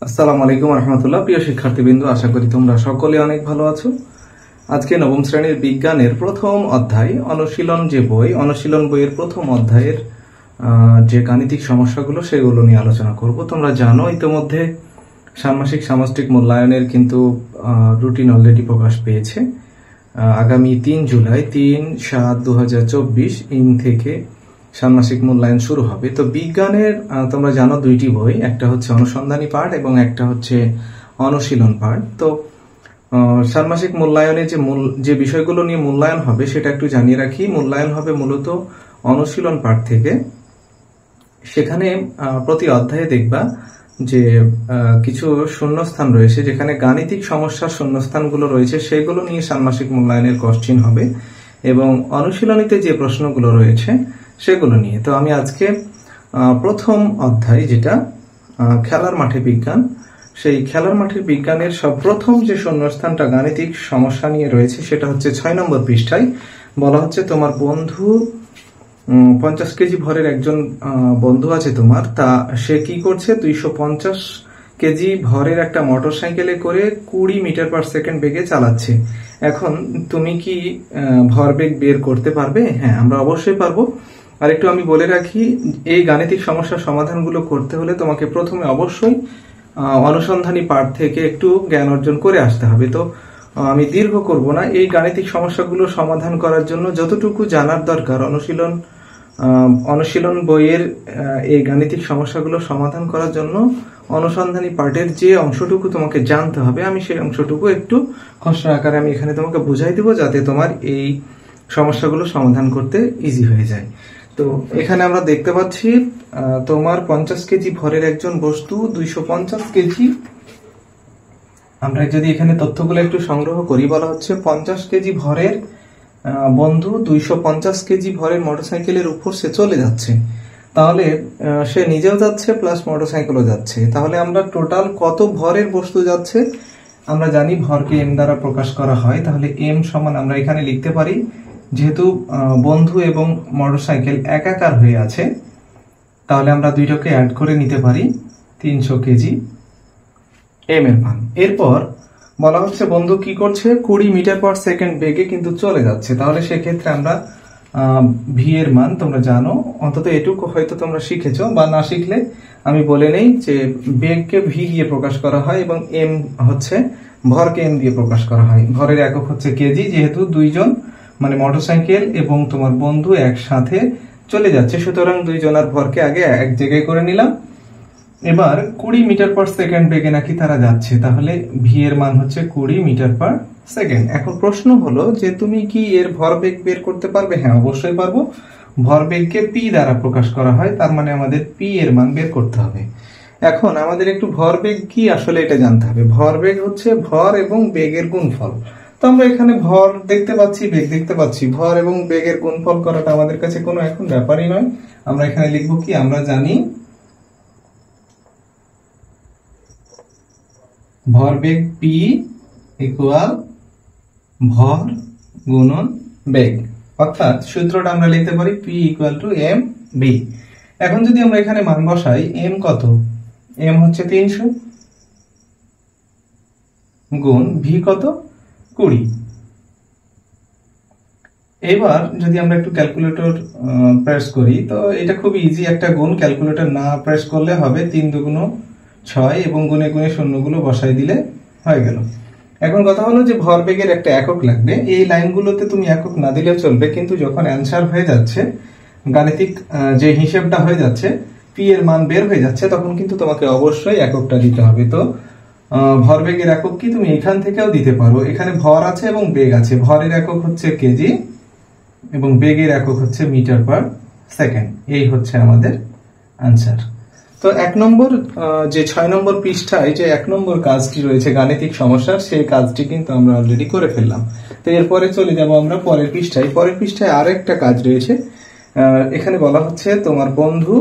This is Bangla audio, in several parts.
আসসালামু আলাইকুম রহমতুল্লাহ। প্রিয় শিক্ষার্থীবৃন্দ, আশা করি তোমরা সকলে অনেক ভালো আছো। আজকে নবম শ্রেণীর বিজ্ঞানের প্রথম অধ্যায় অনুশীলন যে বই, অনুশীলন বইয়ের প্রথম অধ্যায়ের যে গাণিতিক সমস্যাগুলো সেগুলো নিয়ে আলোচনা করব। তোমরা জানো ইতিমধ্যে ষান্মাসিক সামষ্টিক মূল্যায়নের কিন্তু রুটিন অলরেডি প্রকাশ পেয়েছে। আগামী 3 জুলাই 3/7/2024 থেকে ষান্মাসিক মূল্যায়ন শুরু হবে। তো বিজ্ঞানের তোমরা জানো দুইটি বই, একটা হচ্ছে অনুসন্ধানী পাঠ এবং একটা হচ্ছে অনুশীলন পাঠ। তো ষান্মাসিক মূল্যায়নে যে বিষয়গুলো নিয়ে মূল্যায়ন হবে সেটা একটু জানিয়ে রাখি। মূল্যায়ন হবে মূলত অনুশীলন পাঠ থেকে। সেখানে প্রতি অধ্যায়ে দেখবা যে কিছু শূন্যস্থান রয়েছে, যেখানে গাণিতিক সমস্যার শূন্যস্থানগুলো রয়েছে সেগুলো নিয়ে ষান্মাসিক মূল্যায়নের কোশ্চেন হবে, এবং অনুশীলনীতে যে প্রশ্নগুলো রয়েছে সেগুলো নিয়ে। তো আমি আজকে প্রথম অধ্যায় যেটা খেলার মাঠে বিজ্ঞান, সেই খেলার মাঠে বিজ্ঞানের সর্বপ্রথম যে শূন্যস্থানটা গাণিতিক সমস্যা নিয়ে রয়েছে সেটা হচ্ছে 6 নম্বর পৃষ্ঠায়। বলা হচ্ছে তোমার বন্ধু 50 কেজি ভরের একজন বন্ধু আছে তোমার, তা সে কি করছে 250 কেজি ভরের একটা মোটরসাইকেলে করে 20 মিটার পার সেকেন্ড বেগে চালাচ্ছে। এখন তুমি কি ভরবেগ বের করতে পারবে? হ্যাঁ, আমরা অবশ্যই পারবো। আর একটু আমি বলে রাখি, এই গাণিতিক সমস্যার সমাধানগুলো করতে হলে তোমাকে প্রথমে অবশ্যই অনুসন্ধানী পাঠ থেকে একটু জ্ঞান অর্জন করে আসতে হবে। তো আমি দীর্ঘ করব না। এই গাণিতিক সমস্যাগুলো সমাধান করার জন্য যতটুকু জানার দরকার অনুশীলন বইয়ের এই গাণিতিক সমস্যাগুলো সমাধান করার জন্য অনুসন্ধানী পাঠের যে অংশটুকু তোমাকে জানতে হবে, আমি সেই অংশটুকু একটু খসড়া আকারে আমি এখানে তোমাকে বুঝাই দিব, যাতে তোমার এই সমস্যাগুলো সমাধান করতে ইজি হয়ে যায়। তো এখানে আমরা দেখতে পাচ্ছি তোমার 50 কেজি ভরের একজন বস্তু 250 কেজি। আমরা যদি এখানে তথ্যগুলো একটু সংগ্রহ করি, বলা হচ্ছে 50 কেজি ভরের বন্ধু 250 কেজি ভরের মোটরসাইকেলের উপর সে চলে যাচ্ছে। তাহলে সে নিজেও যাচ্ছে প্লাস মোটরসাইকেলও যাচ্ছে। তাহলে আমরা টোটাল কত ভরের বস্তু যাচ্ছে? আমরা জানি ভরকে এম দ্বারা প্রকাশ করা হয়। তাহলে এম সমান আমরা এখানে লিখতে পারি, যেহেতু বন্ধু এবং মোটরসাইকেল একাকার হয়ে আছে, তাহলে আমরা দুইটাকে অ্যাড করে নিতে পারি 300 কেজি এম এর মান। এরপর বলা হচ্ছে বন্ধু কি করছে 20 মিটার পার সেকেন্ড বেগে কিন্তু চলে যাচ্ছে। তাহলে সেক্ষেত্রে আমরা ভি এর মান তোমরা জানো, অন্তত এটুকু হয়তো তোমরা শিখেছো, বা না শিখলে আমি বলে নেই যে বেগকে ভি দিয়ে প্রকাশ করা হয় এবং এম হচ্ছে ভরকে এম দিয়ে প্রকাশ করা হয়। ভরের একক হচ্ছে কেজি, যেহেতু দুইজন মানে মোটরসাইকেল এবং তোমার বন্ধু একসাথে চলে যাচ্ছে, সুতরাং দুইজনের ভরকে আগে এক জায়গায় করে নিলাম। এবার 20 মিটার পার সেকেন্ড বেগে নাকি তারা যাচ্ছে, তাহলে ভি এর মান হচ্ছে 20 মিটার পার সেকেন্ড। এখন প্রশ্ন হলো যে তুমি কি এর ভরবেগ বের করতে পারবে? হ্যাঁ, অবশ্যই পারবো। ভরবেগকে পি দ্বারা প্রকাশ করা হয়, তার মানে আমাদের পি এর মান বের করতে হবে। এখন আমাদের একটু ভরবেগ কি আসলে এটা জানতে হবে। ভরবেগ হচ্ছে ভর এবং বেগের গুণফল। তো আমরা এখানে ভর দেখতে পাচ্ছি, বেগ দেখতে পাচ্ছি, ভর এবং বেগের গুণফল করাটা আমাদের কাছে কোনো এখন ব্যাপারই নয়। আমরা এখানে লিখবো কি, আমরা জানি ভরবেগ পি ইকুয়াল ভর গুণন বেগ, অর্থাৎ সূত্রটা আমরা লিখতে পারি P equal to M B. এখন যদি আমরা এখানে মান বসাই, এম কত? এম হচ্ছে 300 গুণ ভি কত? 20। এবার যদি আমরা একটু ক্যালকুলেটর প্রেস করি, তো এটা খুব ইজি একটা গুণ। ক্যালকুলেটর না প্রেস করলে হবে 3 দুগুণ 6 এবং গুণে গুণে শূন্যগুলো বসাই দিলে হয়ে গেল। এখন কথা হলো যে ভরবেগের একটা একক লাগবে। এই লাইনগুলোতে তুমি একক না দিলেও চলবে, কিন্তু যখন অ্যান্সার হয়ে যাচ্ছে, গাণিতিক যে হিসেবটা হয়ে যাচ্ছে, পি এর মান বের হয়ে যাচ্ছে, তখন কিন্তু তোমাকে অবশ্যই এককটা দিতে হবে। তো ভরবেগের একক কি তুমি এখান থেকেও দিতে পারো। এখানে ভর আছে এবং বেগ আছে। ভরের একক হচ্ছে কেজি এবং বেগের একক হচ্ছে মিটার পার সেকেন্ড। এই হচ্ছে আমাদের আনসার। তো 1 নম্বর যে 6 নম্বর পৃষ্ঠায় যে 1 নম্বর কাজটি রয়েছে গাণিতিক সমস্যার, সেই কাজটি কিন্তু আমরা অলরেডি করে ফেললাম। তো এরপরে চলে যাব আমরা পরের পৃষ্ঠায়। পরের পৃষ্ঠায় আরেকটা কাজ রয়েছে। এখানে বলা হচ্ছে তোমার বন্ধু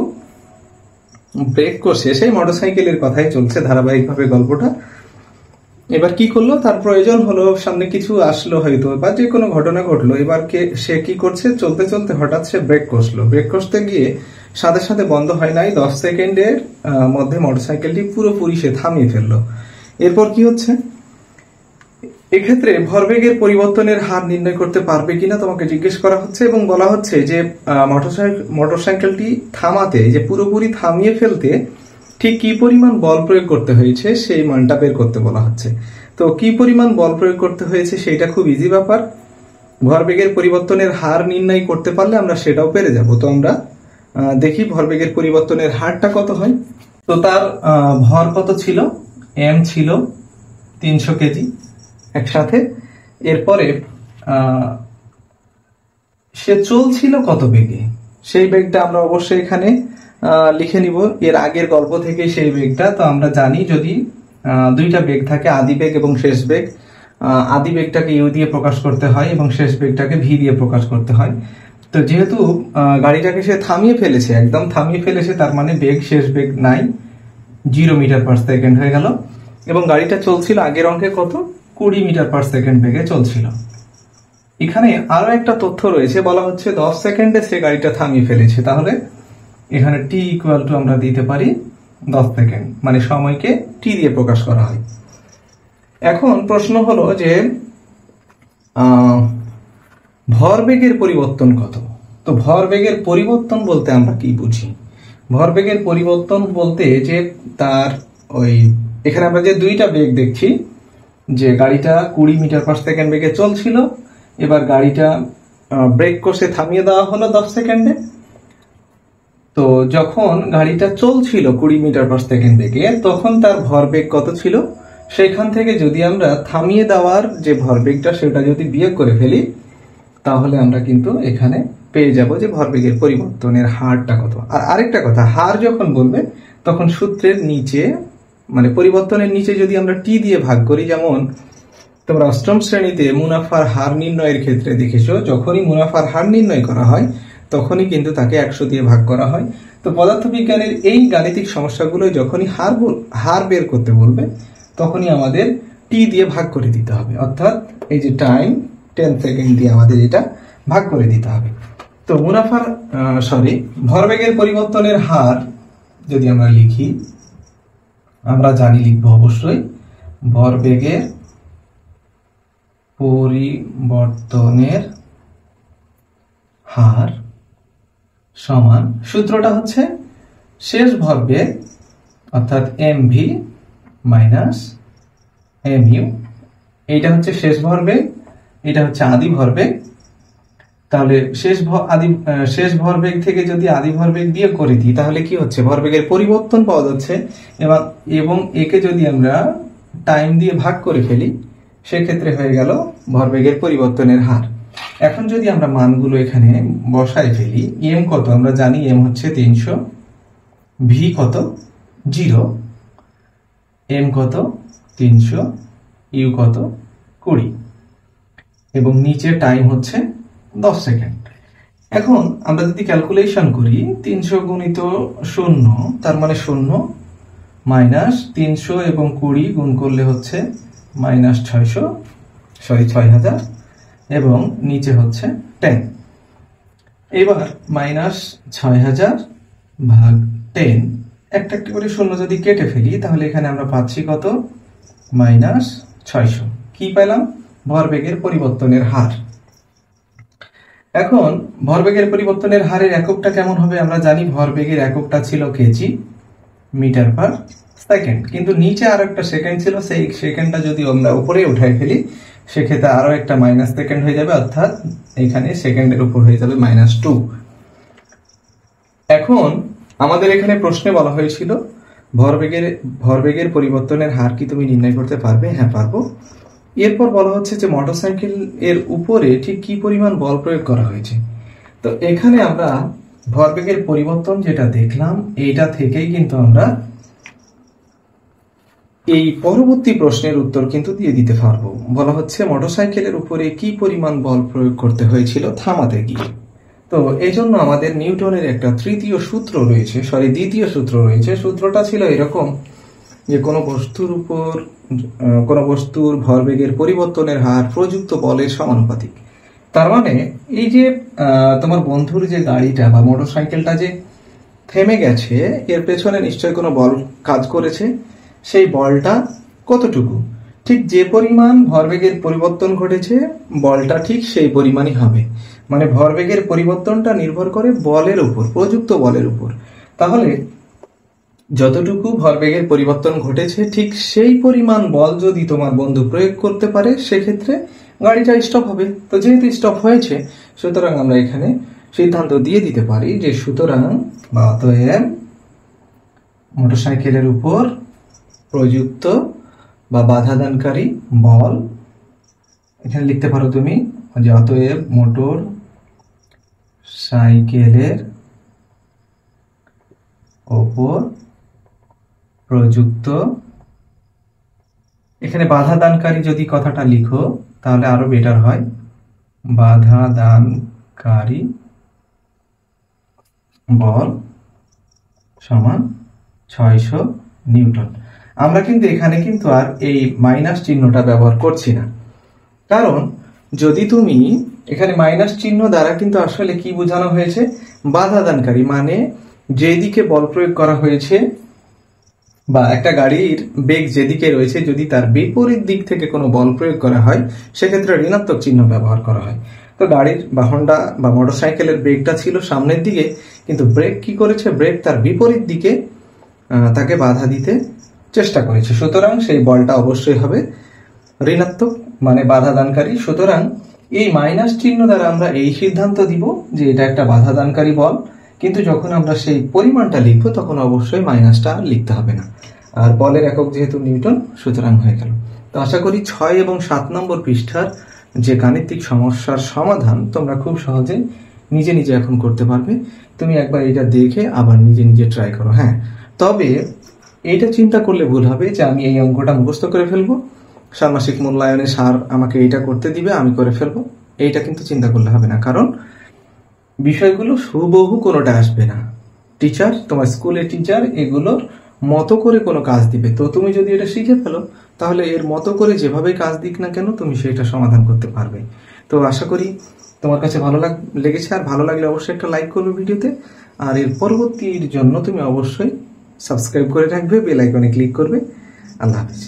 ব্রেক করছে, সেই মোটরসাইকেলের কথাই চলছে ধারাবাহিকভাবে গল্পটা। এবার কি করলো, তার প্রয়োজন হলো, সামনে কিছু আসলো হয়তো, বা যে কোনো ঘটনা ঘটলো। এবার সে কি করছে, চলতে চলতে হঠাৎ সে ব্রেক কষলো। ব্রেক কষতে গিয়ে সাথে সাথে বন্ধ হয় নাই, 10 সেকেন্ডের মধ্যে মোটরসাইকেলটি পুরোপুরি সে থামিয়ে ফেললো। এরপর কি হচ্ছে, এক্ষেত্রে ভরবেগের পরিবর্তনের হার নির্ণয় করতে পারবে কিনা তোমাকে জিজ্ঞেস করা হচ্ছে, এবং বলা হচ্ছে যে মোটরসাইকেলটি থামাতে, যে পুরোপুরি থামিয়ে ফেলতে ঠিক কি পরিমাণ বল প্রয়োগ করতে হয়েছে সেই মানটা বের করতে বলা হচ্ছে। তো কি পরিমাণ বল প্রয়োগ করতে হয়েছে সেটা খুব ইজি ব্যাপার। ভরবেগের পরিবর্তনের হার নির্ণয় করতে পারলে আমরা সেটাও পেরে যাব। তো আমরা দেখি ভরবেগের পরিবর্তনের হারটা কত হয়। তো তার ভর কত ছিল, এম ছিল 300 কেজি একসাথে। এরপরে সে চলছিল কত বেগে, সেই বেগটা আমরা অবশ্যই এখানে লিখে নিব। এর আগের গল্প থেকে সেই বেগটা তো আমরা জানি, যদি দুইটা বেগ থাকে, আদি বেগ এবং শেষ বেগ, আদি বেগটাকে ইউ দিয়ে প্রকাশ করতে হয় এবং শেষ বেগটাকে ভি দিয়ে প্রকাশ করতে হয়। তো যেহেতু গাড়িটাকে সে থামিয়ে ফেলেছে, একদম থামিয়ে ফেলেছে, তার মানে বেগ, শেষ বেগ নাই, 0 মিটার পার সেকেন্ড হয়ে গেল। এবং গাড়িটা চলছিল আগের অঙ্কে কত, 20 মিটার পার সেকেন্ড বেগে চলছিল। এখানে আরো একটা তথ্য রয়েছে, বলা হচ্ছে 10 সেকেন্ডে সে গাড়িটা থামিয়ে ফেলেছে। তাহলে এখানে টি ইকুয়াল টু আমরা দিতে পারি 10 সেকেন্ড, মানে সময়কে টি দিয়ে প্রকাশ করা হয়। এখন প্রশ্ন হলো যে ভরবেগের পরিবর্তন কত। তো ভরবেগের পরিবর্তন বলতে আমরা কি বুঝি? ভরবেগের পরিবর্তন বলতে যে তার ওই, এখানে আমরা যে দুইটা বেগ দেখছি, যে গাড়িটা 20 মিটার পার সেকেন্ড বেগে চলছিল, এবার গাড়িটা ব্রেক কষে থামিয়ে দেওয়া হলো 10 সেকেন্ডে। তো যখন গাড়িটা চলছিল 20 মিটার পার সেকেন্ড বেগে, তখন তার ভরবেগ কত ছিল, সেখান থেকে যদি আমরা থামিয়ে দেওয়ার যে ভরবেগটা সেটা যদি বিয়োগ করে ফেলি, তাহলে আমরা কিন্তু এখানে পেয়ে যাব যে ভরবেগের পরিবর্তনের হারটা কত। আর আরেকটা কথা, হার যখন বলবে তখন সূত্রের নিচে, মানে পরিবর্তনের নিচে যদি আমরা টি দিয়ে ভাগ করি, যেমন তোমরা অষ্টম শ্রেণীতে মুনাফার হার নির্ণয়ের ক্ষেত্রে দেখেছো, যখনই মুনাফার হার নির্ণয় করা হয় তখনই কিন্তু তাকে 100 দিয়ে ভাগ করা হয়। তো পদার্থবিজ্ঞানের এই গাণিতিক সমস্যাগুলো যখনই হার বের করতে বলবে, তখনই আমাদের টি দিয়ে ভাগ করে দিতে হবে, অর্থাৎ এই যে টাইম 10 সেকেন্ড দিয়ে আমাদের এটা ভাগ করে দিতে হবে। তো ভরবেগের পরিবর্তনের হার যদি আমরা লিখি, আমরা জানি লিখবো অবশ্যই ভরবেগের পরিবর্তনের হার সমান, সূত্রটা হচ্ছে শেষ ভরবেগ অর্থাৎ এমভি মাইনাস এমইউ। এইটা হচ্ছে শেষ ভরবেগ, এটা হচ্ছে আদি ভরবেগ। তাহলে শেষ ভরবেগ থেকে যদি আদি ভরবেগ বিয়োগ করে দিই, তাহলে কি হচ্ছে, ভরবেগের পরিবর্তন পাওয়া যাচ্ছে। এবং একে যদি আমরা টাইম দিয়ে ভাগ করে ফেলি, সেক্ষেত্রে হয়ে গেল ভরবেগের পরিবর্তনের হার। এখন যদি আমরা মানগুলো এখানে বসায় ফেলি, এম কত আমরা জানি, এম হচ্ছে 300, ভি কত 0, এম কত 300, ইউ কত 20, এবং নিচে টাইম হচ্ছে 10 সেকেন্ড। এখন আমরা যদি ক্যালকুলেশন করি, 300 গুণিত 0 তার মানে 0, মাইনাস 300 এবং 20 গুণ করলে হচ্ছে মাইনাস 6000, এবং নিচে হচ্ছে 10। এবার মাইনাস 6000 ভাগ 10, একটা একটা করে শূন্য যদি কেটে ফেলি, তাহলে এখানে আমরা পাচ্ছি কত, মাইনাস 600। কি পেলাম, ভরবেগের পরিবর্তনের হার। এখন ভরবেগের পরিবর্তনের হারের এককটা কেমন হবে, আমরা জানি ভরবেগের এককটা ছিল কেজি মিটার পার সেকেন্ড, কিন্তু নিচে আরো একটা সেকেন্ড ছিল, সেই সেকেন্ডটা যদি আমরা উপরে উঠাই ফেলি, সেক্ষেত্রে আরো একটা মাইনাস সেকেন্ড হয়ে যাবে, অর্থাৎ এখানে সেকেন্ডের উপর হয়ে যাবে -2। এখন আমাদের এখানে প্রশ্নে বলা হয়েছিল ভরবেগের পরিবর্তনের হার কি তুমি নির্ণয় করতে পারবে? হ্যাঁ, পারবো। এরপর বলা হচ্ছে যে মোটরসাইকেল এর উপরে ঠিক কি পরিমাণ বল প্রয়োগ করা হয়েছে। তো এখানে আমরা ভরবেগের পরিবর্তন যেটা দেখলাম, এইটা থেকেই কিন্তু আমরা এই পরবর্তী প্রশ্নের উত্তর কিন্তু দিয়ে দিতে পারবো। বলা হচ্ছে মোটরসাইকেলের উপরে কি পরিমাণ বল প্রয়োগ করতে হয়েছিল থামাতে গিয়ে। তো এই জন্য আমাদের নিউটনের একটা দ্বিতীয় সূত্র রয়েছে। সূত্রটা ছিল এরকম যে কোনো বস্তুর ভরবেগের পরিবর্তনের হার প্রযুক্ত বলের সমানুপাতিক। তার মানে এই যে তোমার বন্ধুর যে গাড়িটা বা মোটরসাইকেলটা যে থেমে গেছে, এর পেছনে নিশ্চয় কোনো বল কাজ করেছে। সেই বলটা কতটুকু? ঠিক যে পরিমাণ ভরবেগের পরিবর্তন ঘটেছে বলটা ঠিক সেই পরিমাণই হবে। মানে ভরবেগের পরিবর্তনটা নির্ভর করে বলের উপর, প্রযুক্ত বলের উপর। তাহলে যতটুকু ভরবেগের পরিবর্তন ঘটেছে ঠিক সেই পরিমাণ বল যদি তোমার বন্ধু প্রয়োগ করতে পারে, সেক্ষেত্রে গাড়িটা স্টপ হবে। তো যেহেতু স্টপ হয়েছে, সুতরাং আমরা এখানে সিদ্ধান্ত দিয়ে দিতে পারি যে সুতরাং বা অতএব মোটরসাইকেলের উপর প্রযুক্ত বা বাধাদানকারী বল, এখানে লিখতে পারো তুমি যে অতএব মোটর সাইকেলের ওপর প্রযুক্ত, এখানে বাধাদানকারী যদি কথাটা লিখো তাহলে আরো বেটার হয়, বাধাদানকারী বল সমান 600 নিউটন। আমরা কিন্তু এখানে কিন্তু আর এই মাইনাস চিহ্নটা ব্যবহার করছি না, কারণ যদি তুমি এখানে মাইনাস চিহ্ন দ্বারা কিন্তু আসলে কি বোঝানো হয়েছে, বাধাদানকারী মানে যেদিকে বল প্রয়োগ করা হয়েছে বা একটা গাড়ির বেগ যেদিকে রয়েছে যদি তার বিপরীত দিক থেকে কোনো বল প্রয়োগ করা হয় সেক্ষেত্রে ঋণাত্মক চিহ্ন ব্যবহার করা হয়। তো গাড়ির বা হোন্ডা বা মোটরসাইকেলের ব্রেকটা ছিল সামনের দিকে, কিন্তু ব্রেক কি করেছে, ব্রেক তার বিপরীত দিকে তাকে বাধা দিতে চেষ্টা করেছে, সুতরাং সেই বলটা অবশ্যই হবে ঋণাত্মক মানে বাধাদানকারী। সুতরাং এই মাইনাস চিহ্ন দ্বারা আমরা এই সিদ্ধান্ত দিব যে এটা একটা বাধাদানকারী বল, কিন্তু যখন আমরা সেই পরিমাণটা লিখবো তখন অবশ্যই মাইনাসটা লিখতে হবে না। আর বলের একক যেহেতু নিউটন, সুতরাং হয়ে গেল। তো আশা করি 6 এবং 7 নম্বর পৃষ্ঠার যে গাণিতিক সমস্যার সমাধান তোমরা খুব সহজে নিজে নিজে এখন করতে পারবে। তুমি একবার এটা দেখে আবার নিজে নিজে ট্রাই করো। হ্যাঁ, তবে এইটা চিন্তা করলে ভুল হবে যে আমি এই অঙ্কটা মুখস্থ করে ফেলবো, ষান্মাসিক মূল্যায়নে স্যার আমাকে এইটা করতে দিবে, আমি করে ফেলবো, এইটা কিন্তু চিন্তা করলে হবে না। কারণ বিষয়গুলো হুবহু কোনোটা আসবে না। টিচার, তোমার স্কুলের টিচার এগুলোর মতো করে কোনো কাজ দিবে, তো তুমি যদি এটা শিখে ফেলো তাহলে এর মতো করে যেভাবে কাজ দিক না কেন তুমি সেটা সমাধান করতে পারবে। তো আশা করি তোমার কাছে ভালো লেগেছে, আর ভালো লাগলে অবশ্যই একটা লাইক করবে ভিডিওতে, আর এর পরবর্তীর জন্য তুমি অবশ্যই সাবস্ক্রাইব করে রাখবে, বেল আইকনে ক্লিক করবে। আল্লাহ হাফেজ।